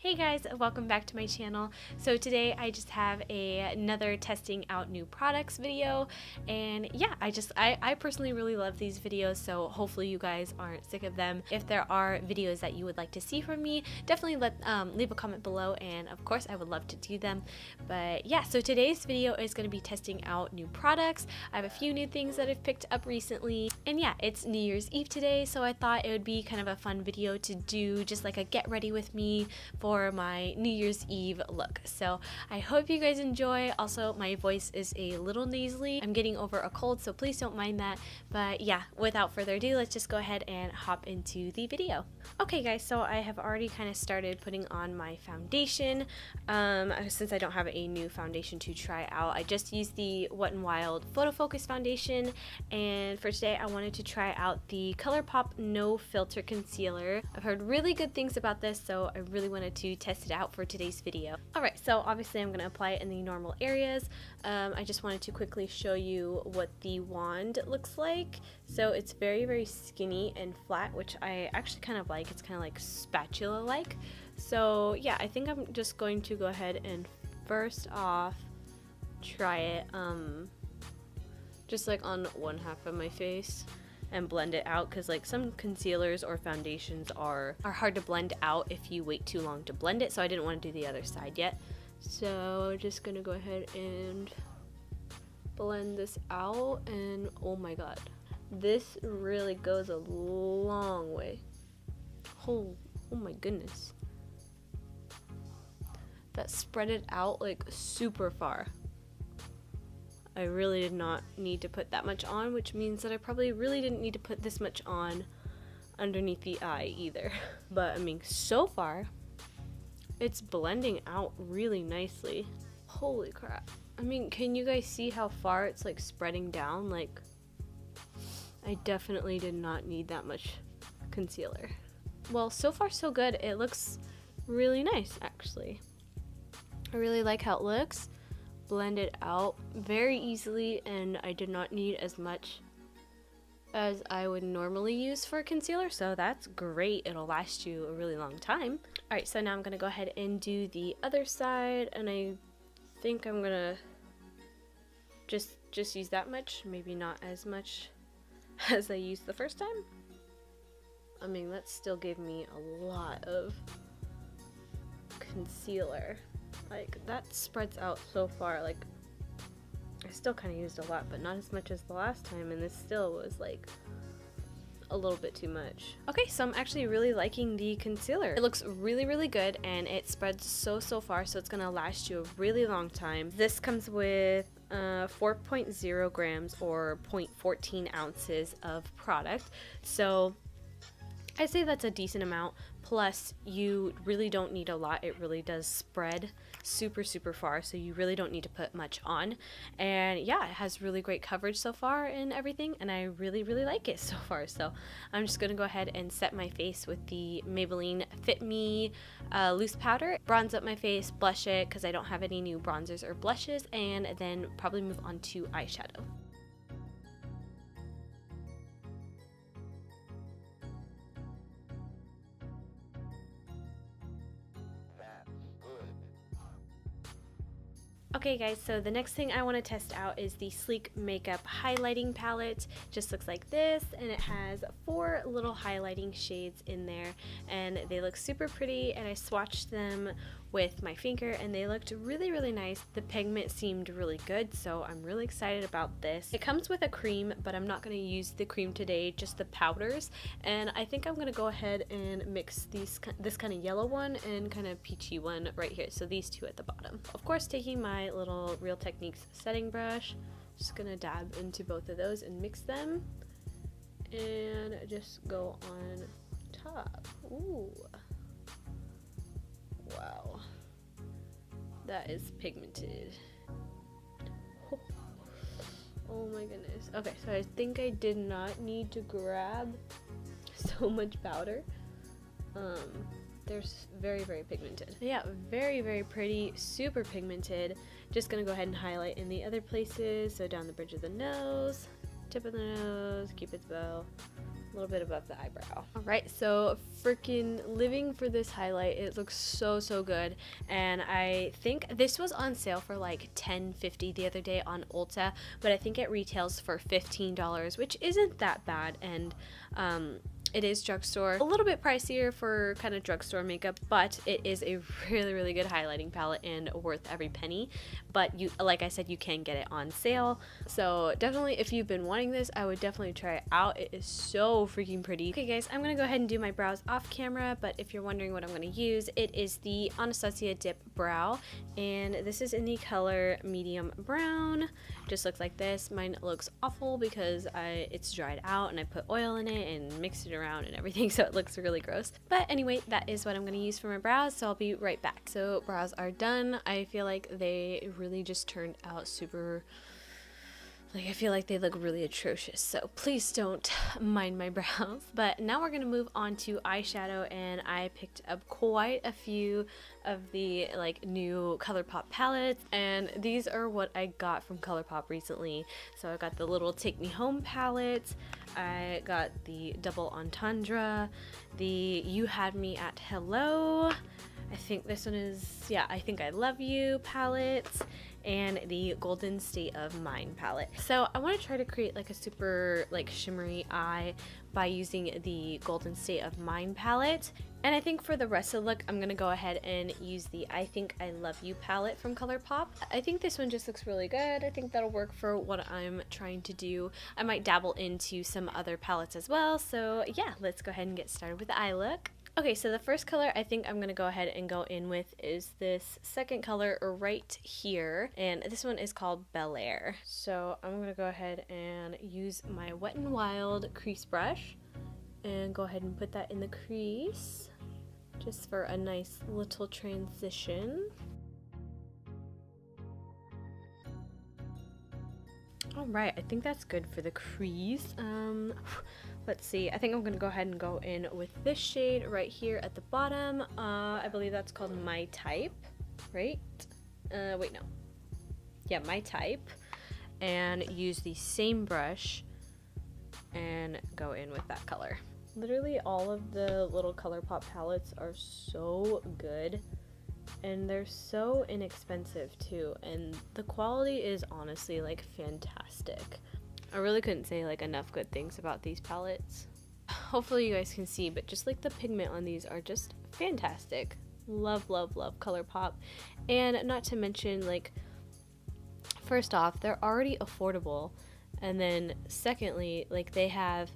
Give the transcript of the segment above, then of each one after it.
Hey guys, welcome back to my channel. So today I just have another testing out new products video, and yeah, I personally really love these videos, so hopefully you guys aren't sick of them. If there are videos that you would like to see from me, definitely leave a comment below, and of course I would love to do them. But yeah, so today's video is going to be testing out new products. I have a few new things that I've picked up recently, and yeah, it's New Year's Eve today, so I thought it would be kind of a fun video to do, just like a get ready with me for my New Year's Eve look. So I hope you guys enjoy. Also, my voice is a little nasally. I'm getting over a cold, so please don't mind that. But yeah, without further ado, let's just go ahead and hop into the video. Okay guys, so I have already kind of started putting on my foundation. Since I don't have a new foundation to try out, I just used the Wet n Wild Photo Focus foundation, and for today I wanted to try out the Colourpop No Filter Concealer. I've heard really good things about this, so I really wanted to test it out for today's video. Alright, so obviously I'm going to apply it in the normal areas. I just wanted to quickly show you what the wand looks like. So it's very skinny and flat, which I actually kind of like. It's kind of like spatula-like. So yeah, I think I'm just going to go ahead and first off try it just like on one half of my face and blend it out, because like some concealers or foundations are hard to blend out if you wait too long to blend it, so I didn't want to do the other side yet. So just gonna go ahead and blend this out, and oh my god, this really goes a long way. Oh my goodness, that spread it out like super far. I really did not need to put that much on, which means that I probably really didn't need to put this much on underneath the eye either. But I mean, so far it's blending out really nicely. Holy crap. I mean, can you guys see how far it's like spreading down? Like, I definitely did not need that much concealer. Well, so far so good. It looks really nice, actually. I really like how it looks. Blend it out very easily, and I did not need as much as I would normally use for concealer, so that's great. It'll last you a really long time. Alright, so now I'm gonna go ahead and do the other side, and I think I'm gonna just use that much, maybe not as much as I used the first time. I mean, that still gave me a lot of concealer. Like, that spreads out so far. Like, I still kind of used a lot, but not as much as the last time, and this still was like a little bit too much. Okay, so I'm actually really liking the concealer. It looks really good, and it spreads so far, so it's gonna last you a really long time. This comes with 4.0 grams or 0.14 ounces of product, so I'd say that's a decent amount. Plus, you really don't need a lot. It really does spread super far, so you really don't need to put much on. And yeah, it has really great coverage so far and everything, and I really like it so far. So I'm just gonna go ahead and set my face with the Maybelline Fit Me loose powder, bronze up my face, blush it because I don't have any new bronzers or blushes, and then probably move on to eyeshadow. Okay guys, so the next thing I want to test out is the Sleek Makeup Highlighting Palette. Just looks like this, and it has 4 little highlighting shades in there, and they look super pretty, and I swatched them with my finger and they looked really nice. The pigment seemed really good, so I'm really excited about this. It comes with a cream, but I'm not going to use the cream today, just the powders, and I think I'm going to go ahead and mix this kind of yellow one and kind of peachy one right here, so these two at the bottom. Of course, taking my little Real Techniques setting brush, just going to dab into both of those and mix them and just go on top. Ooh. Wow, that is pigmented. Oh my goodness. Okay, so I think I did not need to grab so much powder. They're very pigmented. Yeah, very pretty, super pigmented. Just gonna go ahead and highlight in the other places. So down the bridge of the nose, tip of the nose, cupid's bow, little bit above the eyebrow. Alright, so freaking living for this highlight. It looks so good, and I think this was on sale for like $10.50 the other day on Ulta, but I think it retails for $15, which isn't that bad, and it is drugstore, a little bit pricier for kind of drugstore makeup, but it is a really good highlighting palette and worth every penny. But you, like I said, you can get it on sale, so definitely if you've been wanting this, I would definitely try it out. It is so freaking pretty. Okay guys, I'm gonna go ahead and do my brows off camera, but if you're wondering what I'm gonna use, it is the Anastasia Dip Brow, and this is in the color medium brown. Just looks like this. Mine looks awful because it's dried out and I put oil in it and mixed it around and everything, so it looks really gross. But anyway, that is what I'm going to use for my brows, so I'll be right back. So brows are done. I feel like they really just turned out super, like, I feel like they look really atrocious, so please don't mind my brows. But now we're going to move on to eyeshadow, and I picked up quite a few of the like new Colourpop palettes, and these are what I got from Colourpop recently. So I got the little Take Me Home palette, I got the Double Entendre, the You Had Me at Hello, I think this one is, yeah, I Think I Love You palette, and the Golden State of Mind palette. So I want to try to create like a super like shimmery eye by using the Golden State of Mind palette. And I think for the rest of the look, I'm going to go ahead and use the I Think I Love You palette from Colourpop. I think this one just looks really good. I think that'll work for what I'm trying to do. I might dabble into some other palettes as well. So yeah, let's go ahead and get started with the eye look. Okay, so the first color I think I'm going to go ahead and go in with is this second color right here, and this one is called Bel Air. So I'm going to go ahead and use my Wet n Wild crease brush and go ahead and put that in the crease just for a nice little transition. Alright, I think that's good for the crease. Let's see, I think I'm going to go ahead and go in with this shade right here at the bottom. I believe that's called My Type, right? Wait, no. Yeah, My Type. And use the same brush and go in with that color. Literally all of the little Colourpop palettes are so good, and they're so inexpensive too, and the quality is honestly like fantastic. I really couldn't say like enough good things about these palettes. Hopefully you guys can see, but just like the pigment on these are just fantastic. Love Colourpop. And not to mention, like, first off, they're already affordable, and then secondly, like, they have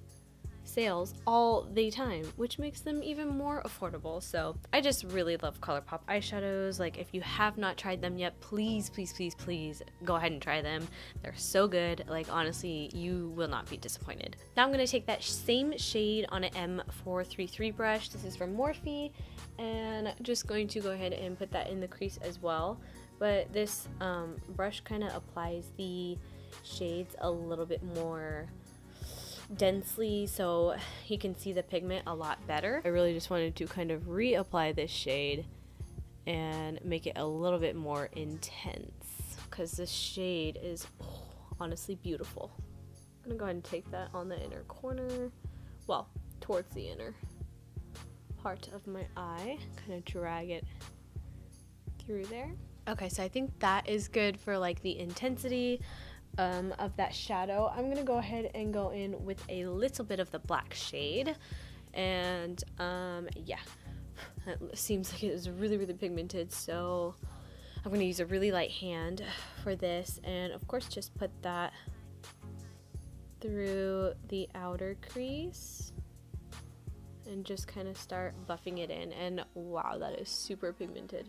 sales all the time, which makes them even more affordable. So I just really love Colourpop eyeshadows. Like, if you have not tried them yet, please go ahead and try them. They're so good. Like, honestly, you will not be disappointed. Now I'm going to take that same shade on an M433 brush. This is from Morphe, and just going to go ahead and put that in the crease as well. But this brush kind of applies the shades a little bit more densely, so you can see the pigment a lot better. I really just wanted to kind of reapply this shade and make it a little bit more intense, because this shade is honestly beautiful. I'm gonna go ahead and take that on the inner corner, well, towards the inner part of my eye, kind of drag it through there. Okay, so I think that is good for like the intensity of that shadow. I'm gonna go ahead and go in with a little bit of the black shade, and yeah, it seems like it is really pigmented, so I'm gonna use a really light hand for this, and of course just put that through the outer crease and just kind of start buffing it in. And wow, that is super pigmented.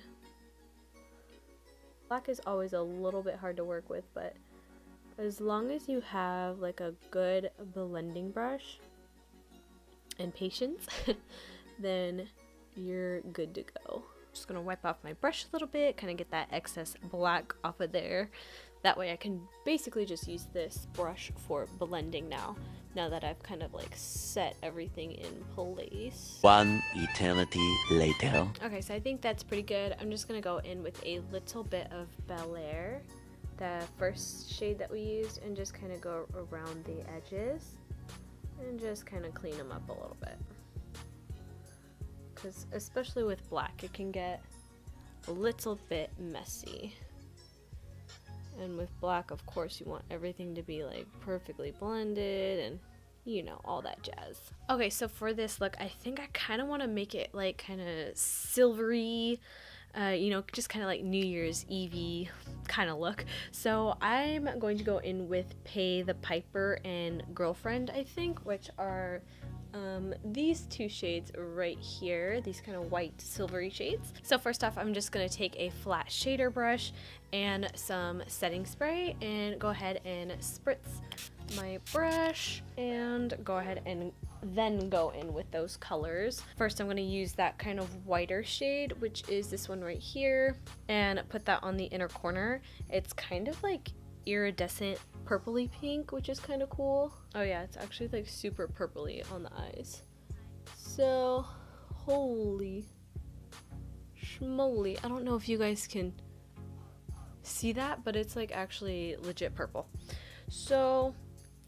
Black is always a little bit hard to work with, but as long as you have like a good blending brush and patience, then you're good to go. Just gonna wipe off my brush a little bit, kind of get that excess black off of there. That way I can basically just use this brush for blending now that I've kind of like set everything in place. One eternity later. Okay, so I think that's pretty good. I'm just gonna go in with a little bit of Bel Air, the first shade that we used, and just kind of go around the edges and just kind of clean them up a little bit. Because especially with black, it can get a little bit messy. And with black, of course, you want everything to be like perfectly blended and, you know, all that jazz. Okay, so for this look, I think I kind of want to make it like kind of silvery, you know, just kind of like New Year's Eve kind of look. So I'm going to go in with Pay the Piper and Girlfriend, I think, which are these two shades right here, these kind of white silvery shades. So first off, I'm just going to take a flat shader brush and some setting spray and go ahead and spritz my brush and go ahead and then go in with those colors. First, I'm going to use that kind of whiter shade, which is this one right here, and put that on the inner corner. It's kind of like iridescent purpley pink, which is kind of cool. Oh yeah, it's actually like super purpley on the eyes. So, holy schmoly. I don't know if you guys can see that, but it's like actually legit purple. So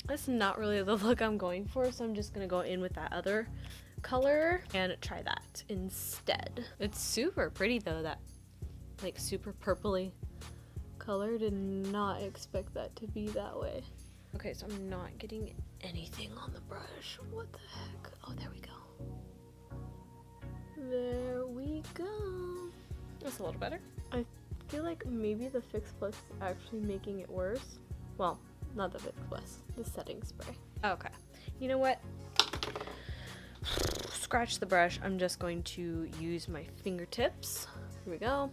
that's not really the look I'm going for, so I'm just gonna go in with that other color and try that instead. It's super pretty though, that like super purpley color. Did not expect that to be that way. Okay, so I'm not getting anything on the brush. What the heck? Oh, there we go. There we go. That's a little better. I feel like maybe the Fix Plus is actually making it worse. Well, not the Fix Plus, the setting spray. Okay, you know what? Scratch the brush. I'm just going to use my fingertips. Here we go.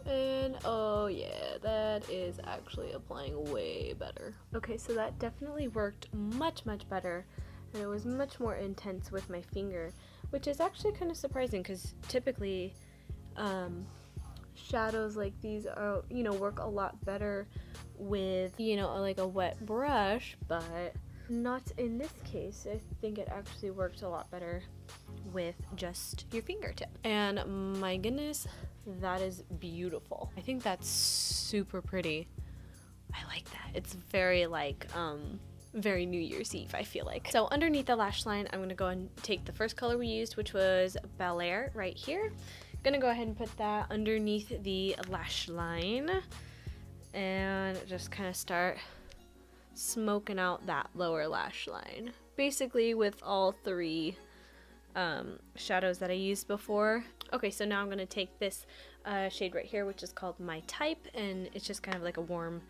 And oh yeah, that is actually applying way better. Okay, so that definitely worked much better, and it was much more intense with my finger, which is actually kind of surprising because typically shadows like these are, you know, work a lot better with, you know, like a wet brush, but not in this case. I think it actually worked a lot better with just your fingertip. And my goodness, that is beautiful. I think that's super pretty. I like that. It's very like very New Year's Eve, I feel like. So underneath the lash line, I'm gonna go and take the first color we used, which was Bel Air right here. Gonna go ahead and put that underneath the lash line and just kind of start smoking out that lower lash line. Basically with all three shadows that I used before. Okay, so now I'm going to take this shade right here, which is called My Type, and it's just kind of like a warm,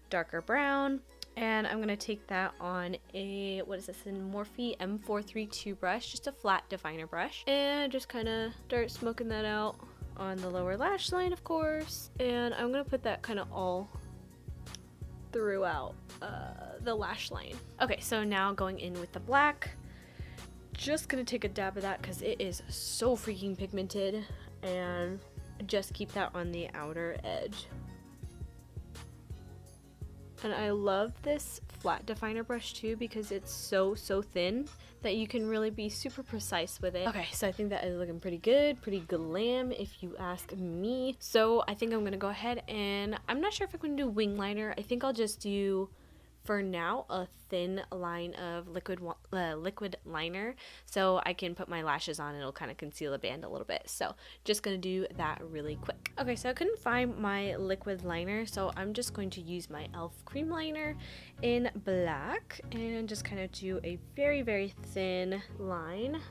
darker brown. And I'm going to take that on a, what is this, a Morphe M432 brush, just a flat definer brush, and just kind of start smoking that out on the lower lash line, of course. And I'm going to put that kind of all throughout the lash line. Okay, so now going in with the black. Just gonna take a dab of that because it is so freaking pigmented, and just keep that on the outer edge. And I love this flat definer brush too because it's so thin that you can really be super precise with it. Okay, so I think that is looking pretty good, pretty glam if you ask me. So I think I'm gonna go ahead and I'm not sure if I'm gonna do wing liner. I think I'll just do, for now, a thin line of liquid liner so I can put my lashes on and it'll kind of conceal the band a little bit. So just gonna do that really quick. Okay, so I couldn't find my liquid liner, so I'm just going to use my e.l.f. cream liner in black and just kind of do a very thin line.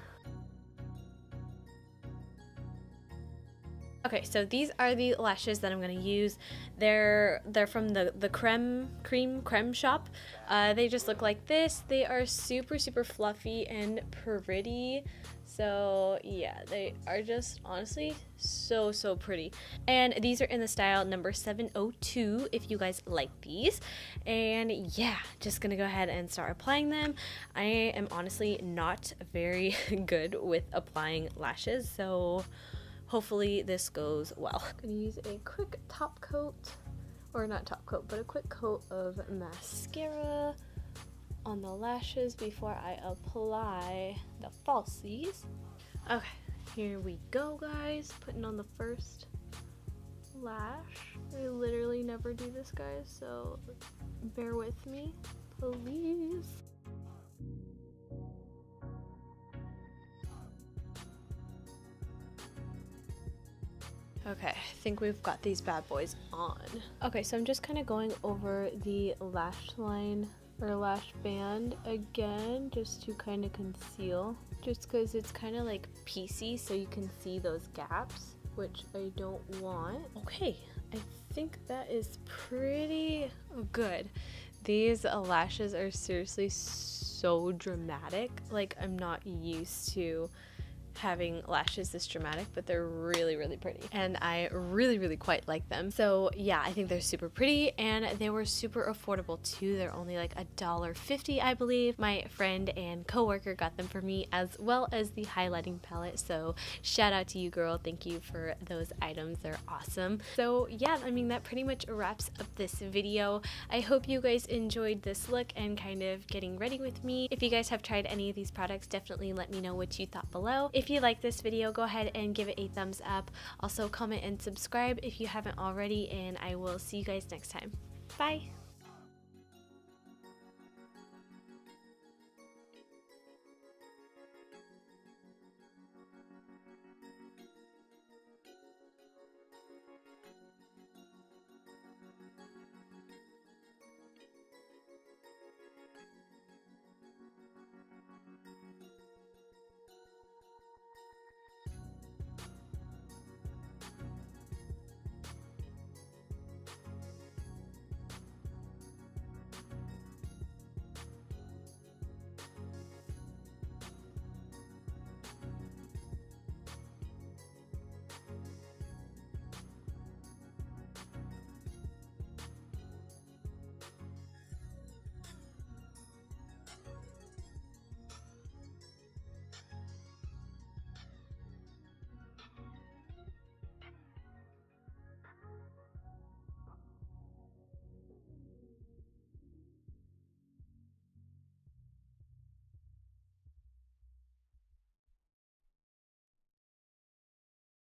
Okay, so these are the lashes that I'm going to use. They're from the Creme shop. They just look like this. They are super fluffy and pretty. So yeah, they are just honestly so pretty. And these are in the style number 702 if you guys like these. And yeah, just gonna go ahead and start applying them. I am honestly not very good with applying lashes, so hopefully this goes well. I'm gonna use a quick top coat, or not top coat, but a quick coat of mascara on the lashes before I apply the falsies. Okay, here we go, guys. Putting on the first lash. I literally never do this, guys, so bear with me, please. Okay, I think we've got these bad boys on. Okay, so I'm just kind of going over the lash line or lash band again, just to kind of conceal, just because it's kind of like piecey, so you can see those gaps, which I don't want. Okay, I think that is pretty good. These lashes are seriously so dramatic. Like, I'm not used to having lashes this dramatic, but they're really, really pretty, and I really quite like them. So yeah, I think they're super pretty, and they were super affordable too. They're only like $1.50, I believe. My friend and coworker got them for me, as well as the highlighting palette, so shout out to you, girl. Thank you for those items. They're awesome. So yeah, I mean, that pretty much wraps up this video. I hope you guys enjoyed this look and kind of getting ready with me. If you guys have tried any of these products, definitely let me know what you thought below. If you like this video, go ahead and give it a thumbs up. Also, comment and subscribe if you haven't already, and I will see you guys next time. Bye!